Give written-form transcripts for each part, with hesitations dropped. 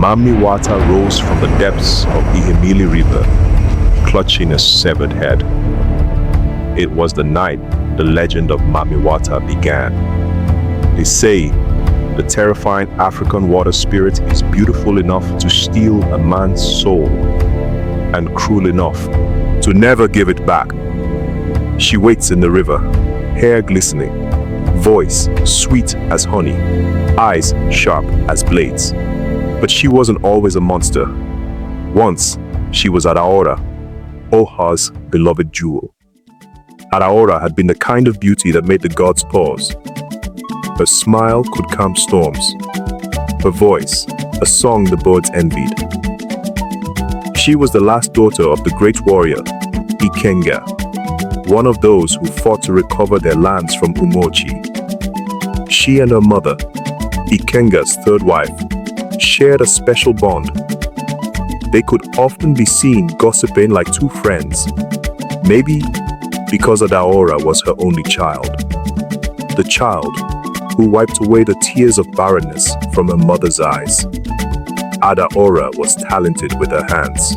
Mami Wata rose from the depths of the Ihimili River, clutching a severed head. It was the night the legend of Mami Wata began. They say the terrifying African water spirit is beautiful enough to steal a man's soul and cruel enough to never give it back. She waits in the river, hair glistening, voice sweet as honey, eyes sharp as blades. But she wasn't always a monster. Once, she was Adaora, Oha's beloved jewel. Adaora had been the kind of beauty that made the gods pause. Her smile could calm storms. Her voice, a song the birds envied. She was the last daughter of the great warrior, Ikenga, one of those who fought to recover their lands from Umochi. She and her mother, Ikenga's third wife, shared a special bond. They could often be seen gossiping like two friends, maybe because Adaora was her only child. The child who wiped away the tears of barrenness from her mother's eyes. Adaora was talented with her hands.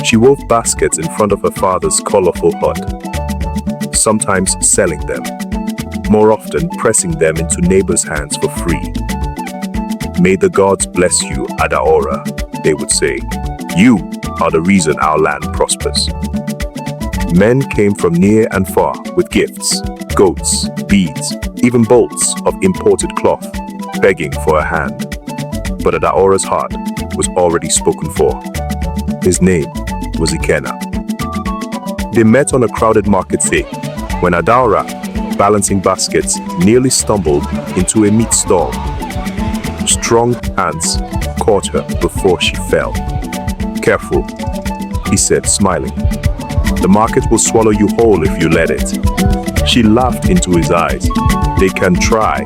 She wove baskets in front of her father's colorful hut, sometimes selling them, more often pressing them into neighbors' hands for free. "May the gods bless you, Adaora," they would say. "You are the reason our land prospers." Men came from near and far with gifts, goats, beads, even bolts of imported cloth, begging for a hand. But Adaora's heart was already spoken for. His name was Ikena. They met on a crowded market day when Adaora, balancing baskets, nearly stumbled into a meat stall. Strong hands caught her before she fell. "Careful," he said, smiling. "The market will swallow you whole if you let it." She laughed into his eyes. "They can try,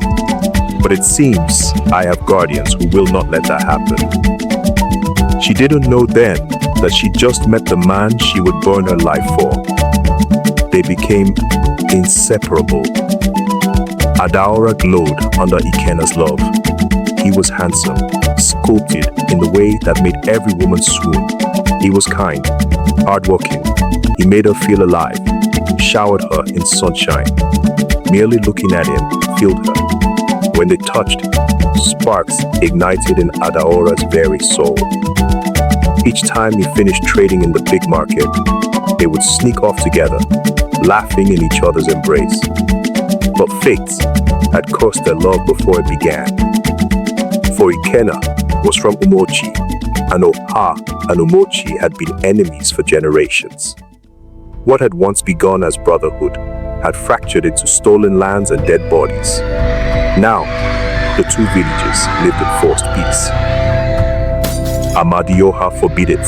but it seems I have guardians who will not let that happen." She didn't know then that she just met the man she would burn her life for. They became inseparable. Adaora glowed under Ikena's love. He was handsome, sculpted in the way that made every woman swoon. He was kind, hardworking. He made her feel alive, showered her in sunshine. Merely looking at him filled her. When they touched, sparks ignited in Adaora's very soul. Each time he finished trading in the big market, they would sneak off together, laughing in each other's embrace. But fate had cursed their love before it began. For Ikena was from Umochi, and Oha and Umochi had been enemies for generations. What had once begun as brotherhood had fractured into stolen lands and dead bodies. Now, the two villages lived in forced peace. Amadioha forbid it.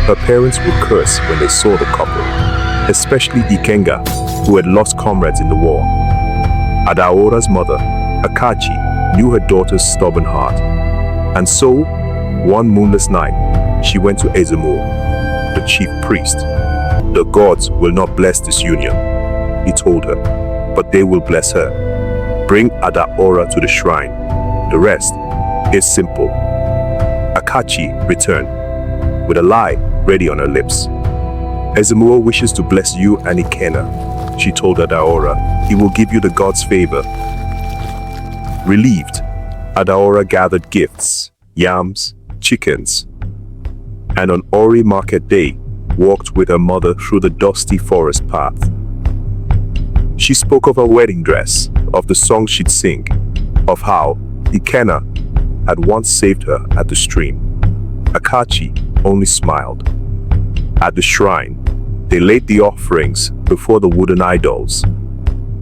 Her parents would curse when they saw the couple, especially Ikenga, who had lost comrades in the war. Adaora's mother, Akachi, knew her daughter's stubborn heart. And so, one moonless night, she went to A.S.O, the chief priest. "The gods will not bless this union," he told her, "but they will bless her. Bring Adaora to the shrine. The rest is simple." Akachi returned, with a lie ready on her lips. "A.S.O wishes to bless you and Ikena," she told Adaora. "He will give you the gods' favor." Relieved, Adaora gathered gifts, yams, chickens, and on Ori market day, walked with her mother through the dusty forest path. She spoke of her wedding dress, of the song she'd sing, of how Ikena had once saved her at the stream. Akachi only smiled. At the shrine, they laid the offerings before the wooden idols.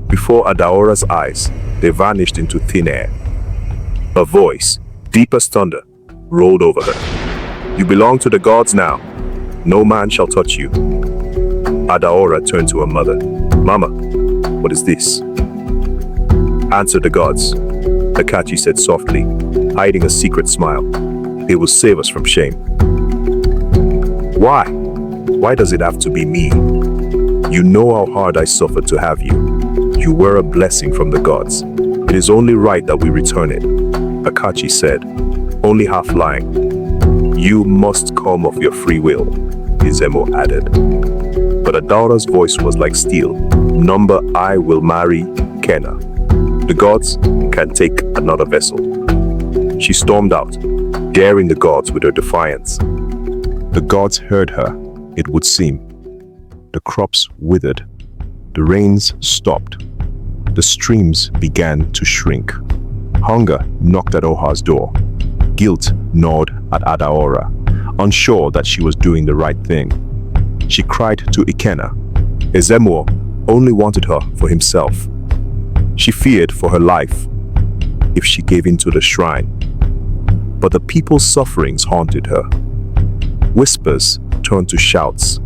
Before Adaora's eyes, they vanished into thin air. Her voice, deep as thunder, rolled over her. "You belong to the gods now. No man shall touch you." Adaora turned to her mother. "Mama, what is this?" "Answer the gods," Akachi said softly, hiding a secret smile. "It will save us from shame." "Why? Why does it have to be me? You know how hard I suffered to have you. You were a blessing from the gods. It is only right that we return it," Akachi said, only half lying. You must come of your free will, A.S.O added. But Adaora's voice was like steel. Number I will marry Kenna. The gods can take another vessel. She stormed out, daring the gods with her defiance. The gods heard her, it would seem. The crops withered. The rains stopped. The streams began to shrink. Hunger knocked at Oha's door. Guilt gnawed at Adaora, unsure that she was doing the right thing. She cried to Ikenna. A.S.O only wanted her for himself. She feared for her life if she gave in to the shrine. But the people's sufferings haunted her. Whispers turned to shouts.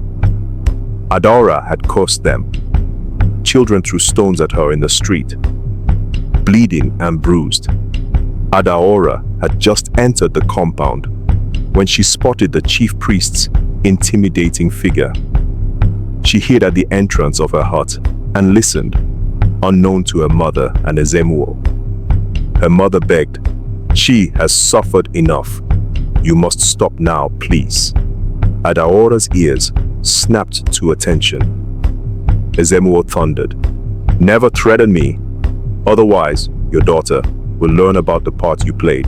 Adaora had cursed them. Children threw stones at her in the street, bleeding and bruised. Adaora had just entered the compound when she spotted the chief priest's intimidating figure. She hid at the entrance of her hut and listened, unknown to her mother and A.S.O. Her mother begged, "She has suffered enough. You must stop now, please." Adaora's ears snapped to attention. A.S.O thundered, "Never threaten me. Otherwise, your daughter will learn about the part you played."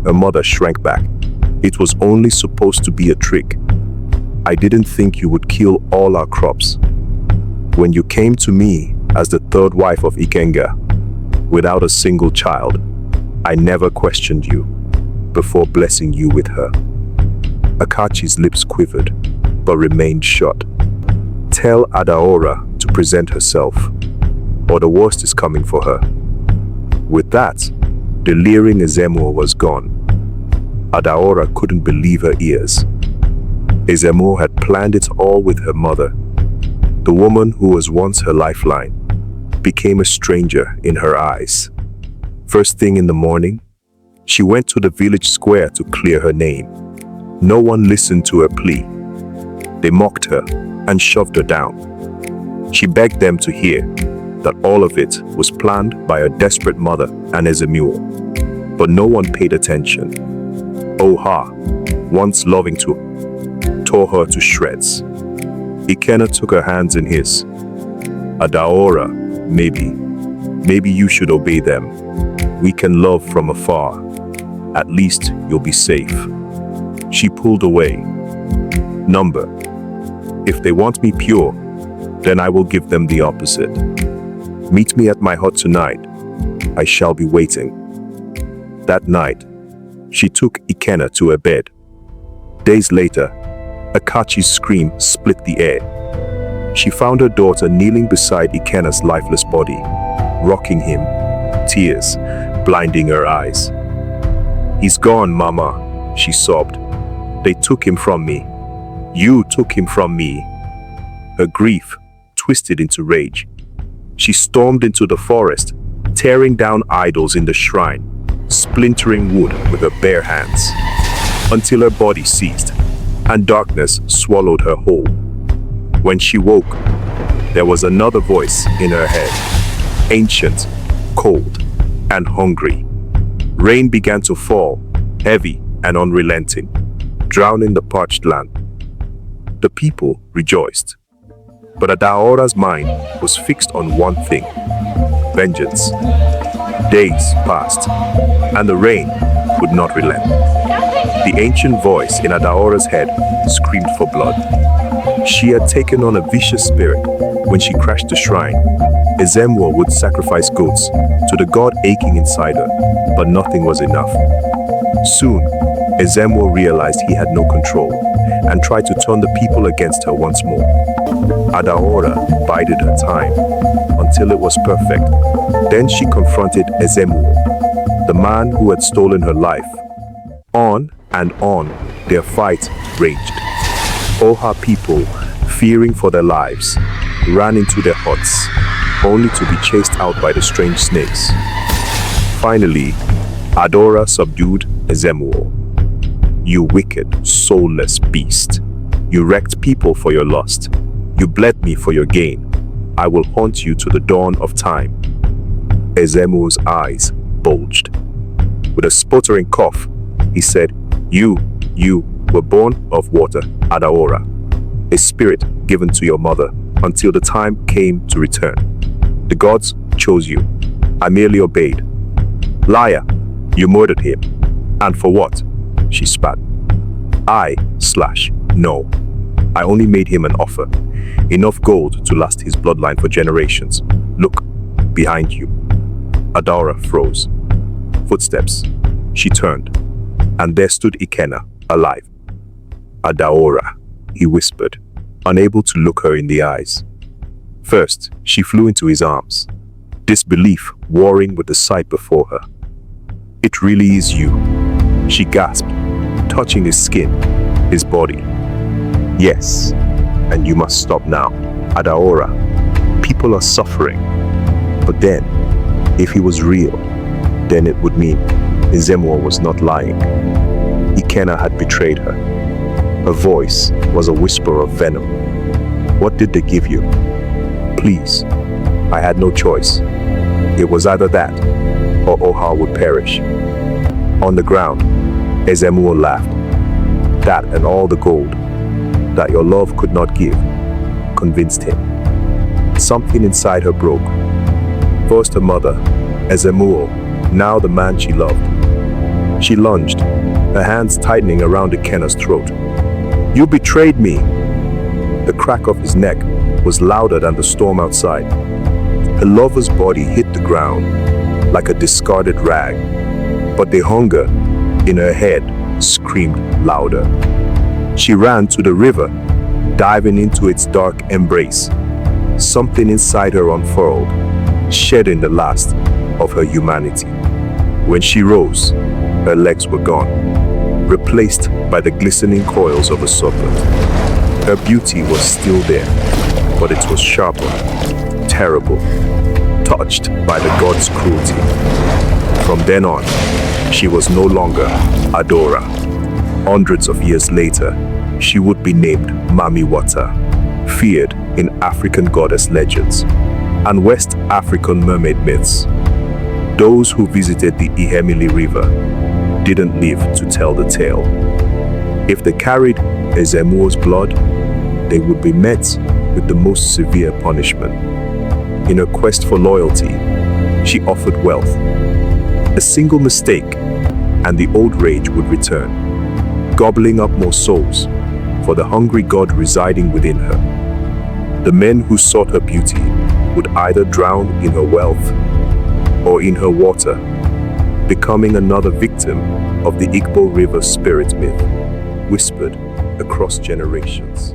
Her mother shrank back. "It was only supposed to be a trick. I didn't think you would kill all our crops. When you came to me as the third wife of Ikenga, without a single child, I never questioned you before blessing you with her." Akachi's lips quivered, but remained shut. "Tell Adaora to present herself, or the worst is coming for her." With that, the leering A.S.O was gone. Adaora couldn't believe her ears. A.S.O had planned it all with her mother. The woman who was once her lifeline became a stranger in her eyes. First thing in the morning, she went to the village square to clear her name. No one listened to her plea. They mocked her and shoved her down. She begged them to hear that all of it was planned by a desperate mother and A.S.O, but no one paid attention. Oha, once loving to, tore her to shreds. Ikenna took her hands in his. "Adaora, maybe you should obey them. We can love from afar. At least you'll be safe." She pulled away. "Number, if they want me pure, then I will give them the opposite. Meet me at my hut tonight. I shall be waiting." That night, she took Ikenna to her bed. Days later, Akachi's scream split the air. She found her daughter kneeling beside Ikenna's lifeless body, rocking him, tears blinding her eyes. "He's gone, Mama," she sobbed. "They took him from me. You took him from me." Her grief twisted into rage. She stormed into the forest, tearing down idols in the shrine, splintering wood with her bare hands, until her body seized, and darkness swallowed her whole. When she woke, there was another voice in her head, ancient, cold, and hungry. Rain began to fall, heavy and unrelenting, drowning the parched land. The people rejoiced, but Adaora's mind was fixed on one thing: vengeance. Days passed, and the rain would not relent. The ancient voice in Adaora's head screamed for blood. She had taken on a vicious spirit when she crashed the shrine. A.S.O would sacrifice goats to the god aching inside her, but nothing was enough. Soon, A.S.O realized he had no control and tried to turn the people against her once more. Adaora bided her time until it was perfect. Then she confronted A.S.O, the man who had stolen her life. On and on, their fight raged. Oha people, fearing for their lives, ran into their huts, only to be chased out by the strange snakes. Finally, Adaora subdued A.S.O. "You wicked, soulless beast. You wrecked people for your lust. You bled me for your gain. I will haunt you to the dawn of time." A.S.O's eyes bulged. With a sputtering cough, he said, "You You were born of water, Adaora, a spirit given to your mother until the time came to return. The gods chose you. I merely obeyed. Liar, you murdered him. And for what? She spat. No. I only made him an offer. Enough gold to last his bloodline for generations. Look, behind you. Adaora froze. Footsteps. She turned, and there stood Ikenna, alive. Adaora, he whispered, unable to look her in the eyes. First, she flew into his arms, disbelief warring with the sight before her. It really is you, she gasped, touching his skin, his body. Yes, and you must stop now, Adaora. People are suffering. But then, if he was real, then it would mean Ezemuo was not lying. Ikenna had betrayed her. Her voice was a whisper of venom. What did they give you? Please, I had no choice. It was either that, or Oha would perish. On the ground, Ezemuo laughed. That and all the gold that your love could not give convinced him. Something inside her broke. First her mother, Ezemuo, now the man she loved. She lunged, her hands tightening around Ikenna's throat. You betrayed me! The crack of his neck was louder than the storm outside. Her lover's body hit the ground like a discarded rag, but the hunger in her head screamed louder. She ran to the river, diving into its dark embrace. Something inside her unfurled, shedding the last of her humanity. When she rose, her legs were gone, replaced by the glistening coils of a serpent. Her beauty was still there, but it was sharper, terrible, touched by the god's cruelty. From then on, she was no longer Adaora. Hundreds of years later, she would be named Mami Wata, feared in African goddess legends and West African mermaid myths. Those who visited the Ihemili River didn't live to tell the tale. If they carried Ezemuo's blood, they would be met with the most severe punishment. In her quest for loyalty, she offered wealth. A single mistake, and the old rage would return, gobbling up more souls for the hungry god residing within her. The men who sought her beauty would either drown in her wealth or in her water, becoming another victim of the Igbo River spirit myth, whispered across generations.